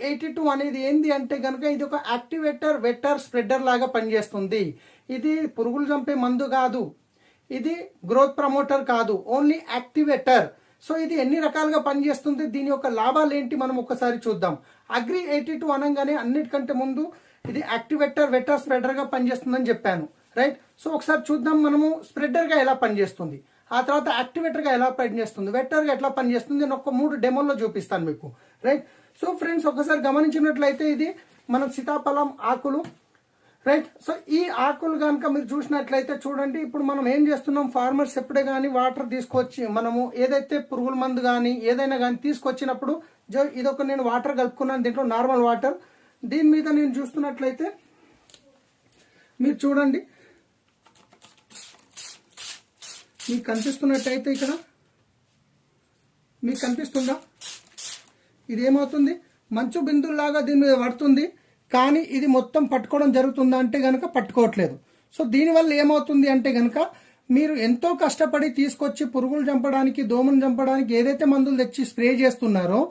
82 అనేది ఏంది అంటే కనుక ఇది ఒక యాక్టివేటర్ వెక్టర్ స్ప్రెడర్ లాగా పనిచేస్తుంది. ఇది పురుగులు చంపే మందు కాదు, ఇది గ్రోత్ ప్రమోటర్ కాదు, ఓన్లీ యాక్టివేటర్. సో ఇది ఎన్ని రకాలుగా పనిచేస్తుంది, దీని యొక్క లాభాలు ఏంటి మనం ఒకసారి చూద్దాం. అగ్రి 82 అనగానే అన్నిటికంటే ముందు ఇది యాక్టివేటర్ వెక్టర్ స్ప్రెడర్ గా పనిచేస్తుందని చెప్పాను, రైట్. సో ఒకసారి చూద్దాం మనము స్ప్రెడర్ గా ఎలా పనిచేస్తుంది, ఆ తర్వాత యాక్టివేటర్ గా ఎలా పనిచేస్తుంది, వెక్టర్ గా ఎట్లా పనిచేస్తుంది నేను ఒక 3 డెమోల్లో చూపిస్తాను మీకు, రైట్. సో ఫ్రెండ్స్ ఒకసారి గమనించినట్లయితే ఇది మనం సీతాఫలం ఆకులు, రైట్. సో ఈ ఆకులు కనుక మీరు చూసినట్లయితే చూడండి, ఇప్పుడు మనం ఏం చేస్తున్నాం, ఫార్మర్స్ ఎప్పుడే కానీ వాటర్ తీసుకొచ్చి మనము ఏదైతే పురుగుల మందు కానీ ఏదైనా కానీ తీసుకొచ్చినప్పుడు ఇదొక నేను వాటర్ కలుపుకున్నాను, దీంట్లో నార్మల్ వాటర్. దీని మీద నేను చూస్తున్నట్లయితే మీరు చూడండి, మీకు కనిపిస్తున్నట్టయితే ఇక్కడ మీకు కనిపిస్తుందా, ఇది ఏమవుతుంది మంచు బిందువులాగా దీని మీద పడుతుంది, కానీ ఇది మొత్తం పట్టుకోవడం జరుగుతుందా అంటే కనుక పట్టుకోవట్లేదు. సో దీనివల్ల ఏమవుతుంది అంటే కనుక మీరు ఎంతో కష్టపడి తీసుకొచ్చి పురుగులు చంపడానికి దోమను చంపడానికి ఏదైతే మందులు తెచ్చి స్ప్రే చేస్తున్నారో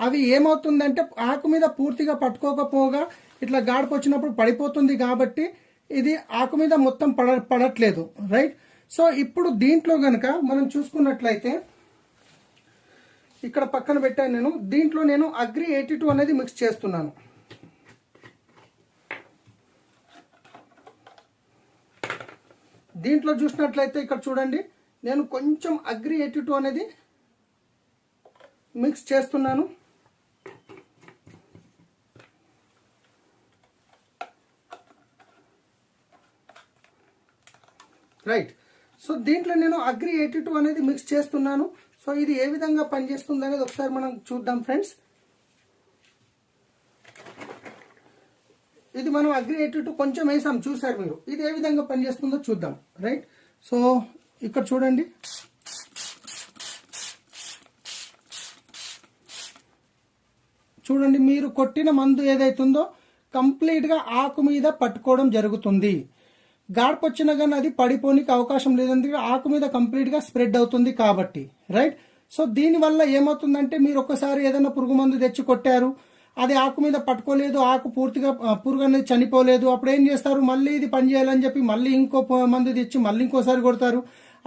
అవి ఏమవుతుందంటే ఆకు మీద పూర్తిగా పట్టుకోకపోగా ఇట్లా గాడిపు వచ్చినప్పుడు పడిపోతుంది, కాబట్టి ఇది ఆకు మీద మొత్తం పడట్లేదు, రైట్. సో ఇప్పుడు దీంట్లో గనక మనం చూసుకున్నట్లయితే ఇక్కడ పక్కన పెట్టాను నేను, దీంట్లో నేను అగ్రి 82 అనేది మిక్స్ చేస్తున్నాను. దీంట్లో చూసినట్లయితే ఇక్కడ చూడండి, నేను కొంచెం అగ్రి 82 అనేది మిక్స్ చేస్తున్నాను. రైట్. సో దీంట్లో నేను అగ్రి 82 అనేది మిక్స్ చేస్తున్నాను. సో ఇది ఏ విధంగా పనిచేస్తుంది అనేది ఒకసారి మనం చూద్దాం ఫ్రెండ్స్. ఇది మనం అగ్రి 82 కొంచెం వేసాం, చూసారు మీరు, ఇది ఏ విధంగా పనిచేస్తుందో చూద్దాం, రైట్. సో ఇక్కడ చూడండి, చూడండి మీరు కొట్టిన మందు ఏదైతుందో కంప్లీట్ గా ఆకు మీద పట్టుకోవడం జరుగుతుంది. గాడ్పు వచ్చినా కానీ అది పడిపోనికి అవకాశం లేదంటే ఆకు మీద కంప్లీట్ గా స్ప్రెడ్ అవుతుంది కాబట్టి, రైట్. సో దీనివల్ల ఏమవుతుందంటే మీరు ఒకసారి ఏదైనా పురుగు మందు తెచ్చి కొట్టారు, అది ఆకు మీద పట్టుకోలేదు, ఆకు పూర్తిగా పురుగు అనేది చనిపోలేదు, అప్పుడు ఏం చేస్తారు, మళ్ళీ ఇది పని చేయాలని చెప్పి మళ్ళీ ఇంకో మందు తెచ్చి మళ్ళీ ఇంకోసారి కొడతారు.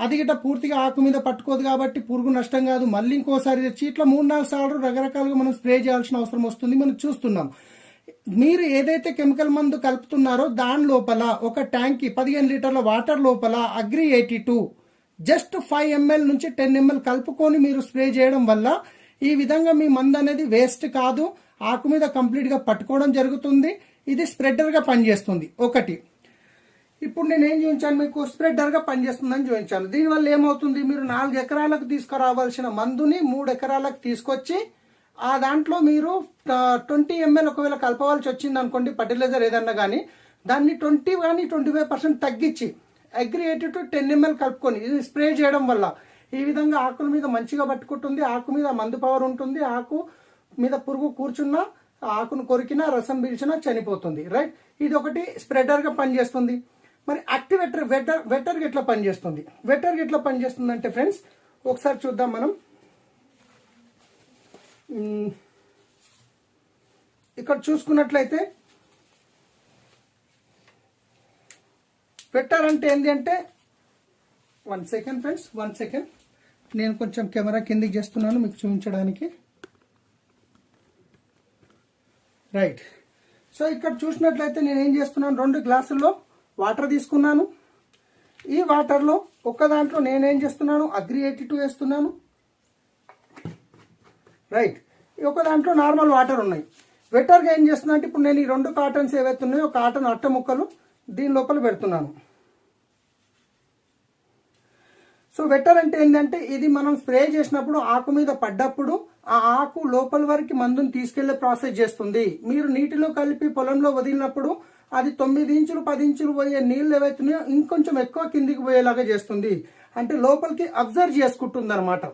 అది గిట్ట పూర్తిగా ఆకు మీద పట్టుకోదు కాబట్టి పురుగు నష్టం కాదు, మళ్ళీ ఇంకోసారి తెచ్చి ఇట్లా 3-4 సార్లు రకరకాలుగా మనం స్ప్రే చేయాల్సిన అవసరం వస్తుంది. మనం చూస్తున్నాం, మీరు ఏదైతే కెమికల్ మందు కలుపుతున్నారో దాని లోపల ఒక ట్యాంక్ 15 లీటర్ల వాటర్ లోపల అగ్రి 82 జస్ట్ 5 ml నుంచి 10 ml కలుపుకొని మీరు స్ప్రే చేయడం వల్ల ఈ విధంగా మీ మందు అనేది వేస్ట్ కాదు, ఆకు మీద కంప్లీట్ గా పట్టుకోవడం జరుగుతుంది. ఇది స్ప్రెడర్ గా పనిచేస్తుంది ఒకటి. ఇప్పుడు నేను ఏం చూపించాను మీకు, స్ప్రెడర్ గా పనిచేస్తుందని చూపించాను. దీనివల్ల ఏమవుతుంది, మీరు 4 ఎకరాలకు తీసుకురావాల్సిన మందుని 3 ఎకరాలకు తీసుకొచ్చి ఆ దాంట్లో మీరు 20 ml ఒకవేళ కలపవలసి వచ్చింది అనుకోండి, ఫర్టిలైజర్ ఏదన్నా కానీ, దాన్ని 20 కానీ 25% తగ్గించి అగ్రి 82 10 ml కలుపుకొని ఇది స్ప్రే చేయడం వల్ల ఈ విధంగా ఆకుల మీద మంచిగా పట్టుకుంటుంది, ఆకు మీద మందు పవర్ ఉంటుంది, ఆకు మీద పురుగు కూర్చున్నా ఆకును కొరికినా రసం పీల్చినా చనిపోతుంది, రైట్. ఇది ఒకటి స్ప్రెడర్ గా పనిచేస్తుంది. మరి యాక్టివేటర్ వెటర్ ఎట్లా పనిచేస్తుంది, వెటర్ ఎట్లా పనిచేస్తుంది అంటే ఫ్రెండ్స్ ఒకసారి చూద్దాం మనం. ఇక్కడ చూసుకున్నట్లయితే వెటర్ అంటే ఏంటి అంటే, 1 సెకండ్ ఫ్రెండ్స్, 1 సెకండ్, నేను కొంచెం కెమెరా కిందికి చేస్తున్నాను మీకు చూపించడానికి, రైట్. సో ఇక్కడ చూసినట్లయితే నేను ఏం చేస్తున్నాను, 2 గ్లాసుల్లో వాటర్ తీసుకున్నాను. ఈ వాటర్లో ఒక దాంట్లో నేనేం చేస్తున్నాను, అగ్రి 82 వేస్తున్నాను, రైట్. ఒక దాంట్లో నార్మల్ వాటర్ ఉన్నాయి. వెటర్గా ఏం చేస్తున్నా అంటే ఇప్పుడు నేను ఈ 2 కాటన్స్ ఏవైతే ఉన్నాయో కాటన్ అట్ట ముక్కలు దీని లోపల పెడుతున్నాను. సో వెటర్ అంటే ఏంటంటే ఇది మనం స్ప్రే చేసినప్పుడు ఆకు మీద పడ్డప్పుడు ఆ ఆకు లోపల వరకు మందుని తీసుకెళ్లే ప్రాసెస్ చేస్తుంది. మీరు నీటిలో కలిపి పొలంలో వదిలినప్పుడు అది 9 ఇంచులు 10 ఇంచులు పోయే నీళ్ళు ఏవైతున్నాయో ఇంకొంచెం ఎక్కువ కిందికి పోయేలాగా చేస్తుంది. అంటే లోపలికి అబ్జర్వ్ చేసుకుంటుంది అనమాట.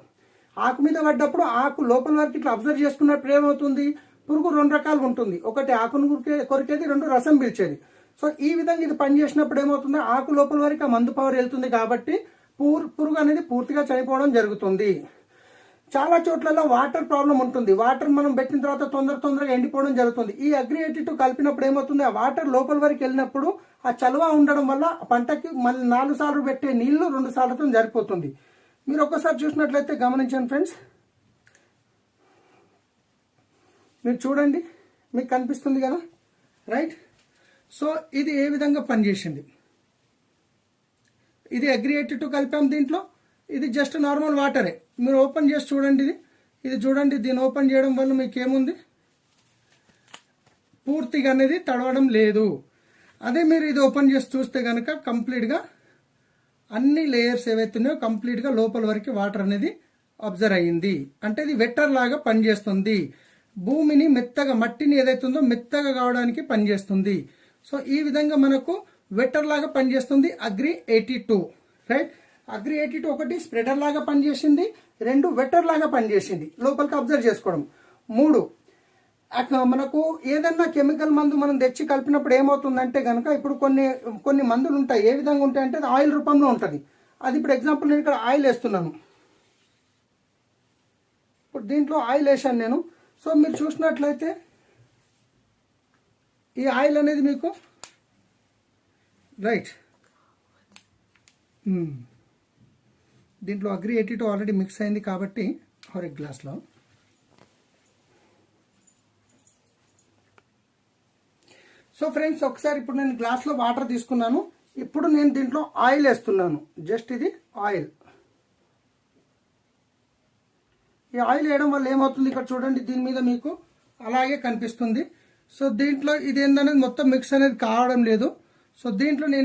ఆకు మీద పడ్డప్పుడు ఆకు లోపల వరకు ఇట్లా అబ్జర్వ్ చేసుకున్నప్పుడు ఏమవుతుంది, పురుగు 2 రకాలుగా ఉంటుంది, ఒకటి ఆకును కొరికేది, 2 రసం పీల్చేది. సో ఈ విధంగా ఇది పనిచేసినప్పుడు ఏమవుతుంది, ఆకు లోపల వరకు ఆ మందు పవర్ వెళ్తుంది కాబట్టి పురుగు అనేది పూర్తిగా చనిపోవడం జరుగుతుంది. చాలా చోట్లలో వాటర్ ప్రాబ్లం ఉంటుంది. వాటర్ మనం పెట్టిన తర్వాత తొందరగా ఎండిపోవడం జరుగుతుంది. ఈ అగ్రి 82 కలిపినప్పుడు ఏమవుతుంది, ఆ వాటర్ లోపల వరకు వెళ్ళినప్పుడు ఆ చలువ ఉండడం వల్ల పంటకి మళ్ళీ 4 సార్లు పెట్టే నీళ్లు 2 సార్లతో సరిపోతుంది. మీరు ఒక్కసారి చూసినట్లయితే గమనించండి ఫ్రెండ్స్, మీరు చూడండి, మీకు కనిపిస్తుంది కదా, రైట్. సో ఇది ఏ విధంగా పనిచేసింది. ఇది అగ్రి 82 కలిపాం దీంట్లో. ఇది జస్ట్ నార్మల్ వాటరే. మీరు ఓపెన్ చేసి చూడండి, ఇది చూడండి. దీన్ని ఓపెన్ చేయడం వల్ల మీకు ఏముంది, పూర్తిగా అనేది తడవడం లేదు. అదే మీరు ఇది ఓపెన్ చేసి చూస్తే కనుక కంప్లీట్గా అన్ని లేయర్స్ ఏవైతున్నాయో కంప్లీట్గా లోపల వరకు వాటర్ అనేది అబ్జర్వ్ అయ్యింది. అంటే ఇది వెట్టర్ లాగా పనిచేస్తుంది. భూమిని మెత్తగా, మట్టిని ఏదైతుందో మెత్తగా కావడానికి పనిచేస్తుంది. సో ఈ విధంగా మనకు వెట్టర్ లాగా పనిచేస్తుంది అగ్రి 82, రైట్. అగ్రి 82 ఒకటి స్ప్రెడర్ లాగా పనిచేసింది, 2 వెట్టర్ లాగా పనిచేసింది, లోపలికి అబ్జర్వ్ చేసుకోవడం. 3 మనకు ఏదన్నా కెమికల్ మందు మనం తెచ్చి కలిపినప్పుడు ఏమవుతుందంటే కనుక, ఇప్పుడు కొన్ని మందులు ఉంటాయి. ఏ విధంగా ఉంటాయంటే అది ఆయిల్ రూపంలో ఉంటుంది. అది ఇప్పుడు ఎగ్జాంపుల్ నేను ఇక్కడ ఆయిల్ వేస్తున్నాను. ఇప్పుడు దీంట్లో ఆయిల్ వేసాను నేను. సో మీరు చూసినట్లయితే ఈ ఆయిల్ అనేది మీకు, రైట్, దీంట్లో అగ్రి 82 ఆల్రెడీ మిక్స్ అయింది కాబట్టి ఒక గ్లాస్లో. సో ఫ్రెండ్స్, ఒకసారి ఇప్పుడు నేను గ్లాస్లో వాటర్ తీసుకున్నాను. ఇప్పుడు నేను దీంట్లో ఆయిల్ వేస్తున్నాను. జస్ట్ ఇది ఆయిల్. ఈ ఆయిల్ వేయడం వల్ల ఏమవుతుంది, ఇక్కడ చూడండి, దీని మీద మీకు అలాగే కనిపిస్తుంది. సో దీంట్లో ఇది ఏందనేది మొత్తం మిక్స్ అనేది కావడం లేదు. సో దీంట్లో నేను